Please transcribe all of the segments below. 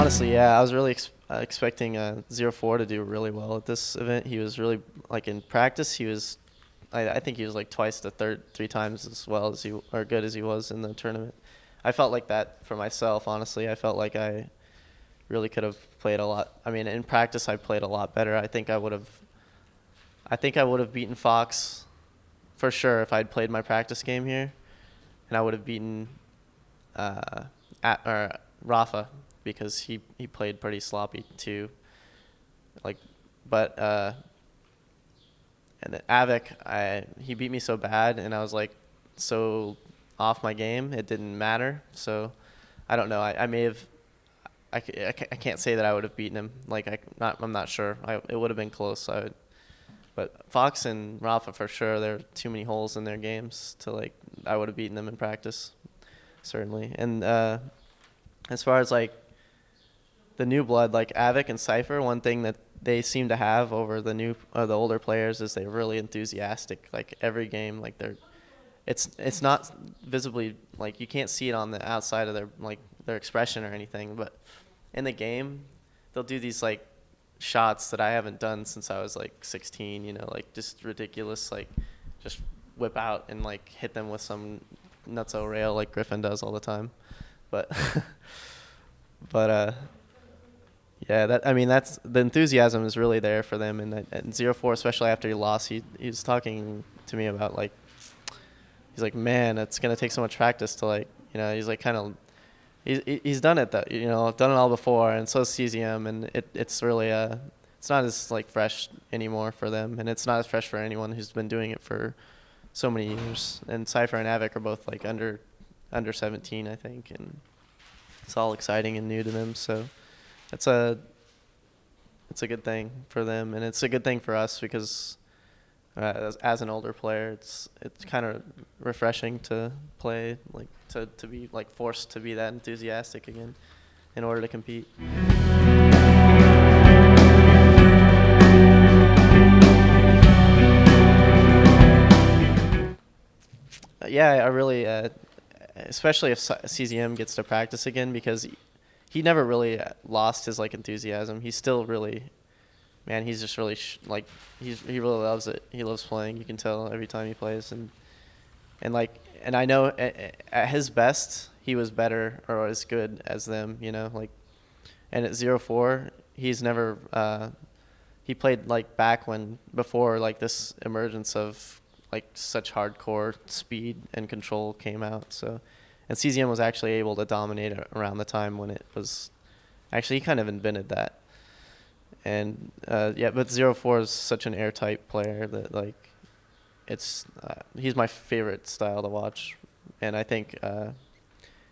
Honestly, yeah, I was really expecting 0-4 to do really well at this event. He was really like in practice. I think he was like twice the three times as well as he or good as he was in the tournament. I felt like that for myself. Honestly, I felt like I really could have played a lot. I mean, in practice, I played a lot better. I think I would have. I think I would have beaten Fox for sure if I'd played my practice game here, and I would have beaten or Rafa because he played pretty sloppy too. Like, but and then Avik, he beat me so bad, and I was like so off my game, it didn't matter. So I don't know. I may have. I can't say that I would have beaten him. Like I'm not sure. It would have been close. But Fox and Rafa for sure. There are too many holes in their games to like. I would have beaten them in practice, certainly. And as far as like the new blood, like Avik and Cypher, one thing that they seem to have over the older players is they're really enthusiastic. Like every game, like it's not visibly like you can't see it on the outside of their expression or anything, but in the game, they'll do these like shots that I haven't done since I was like 16. Like just ridiculous, like just whip out and like hit them with some nutso rail like Griffin does all the time. But but yeah, that's the enthusiasm is really there for them. And 0-4, especially after he lost, he was talking to me about like he's like, man, it's gonna take so much practice to like he's like kind of he's done it though, done it all before, and so is CZM, and it's really it's not as like fresh anymore for them, and it's not as fresh for anyone who's been doing it for so many years. And Cypher and Avik are both like under 17, I think, and it's all exciting and new to them. So it's a good thing for them, and it's a good thing for us because as an older player, it's kind of refreshing to play like to be like forced to be that enthusiastic again in order to compete. Yeah, I really, especially if CZM gets to practice again, because he never really lost his like enthusiasm. He's still really, man, he's just really he really loves it. He loves playing. You can tell every time he plays, and I know at his best he was better or as good as them. Like, and at 0-4 he's never he played like back when before like this emergence of like such hardcore speed and control came out. So, and CZM was actually able to dominate around the time when it was actually he kind of invented that. And yeah, but 0-4 is such an airtight player that like he's my favorite style to watch, and I think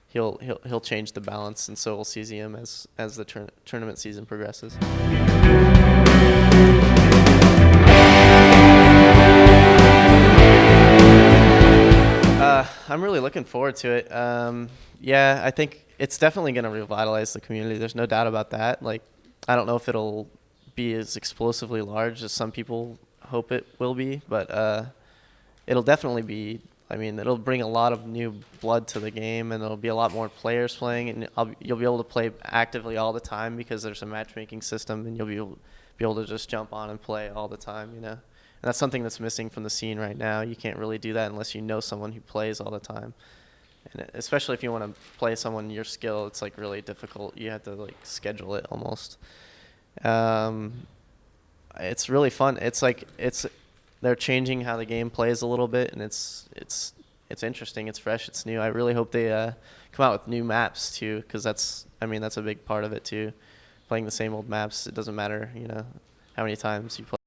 he'll change the balance, and so will CZM as the tournament season progresses. I'm really looking forward to it. Yeah, I think it's definitely going to revitalize the community. There's no doubt about that. Like, I don't know if it'll be as explosively large as some people hope it will be, but it'll definitely be. I mean, it'll bring a lot of new blood to the game, and there'll be a lot more players playing, and you'll be able to play actively all the time because there's a matchmaking system, and you'll be able to just jump on and play all the time, And that's something that's missing from the scene right now. You can't really do that unless you know someone who plays all the time. And especially if you want to play someone your skill, it's like really difficult. You have to like schedule it almost. It's really fun. They're changing how the game plays a little bit, and it's interesting. It's fresh. It's new. I really hope they come out with new maps too, because that's a big part of it too. Playing the same old maps, it doesn't matter, how many times you play.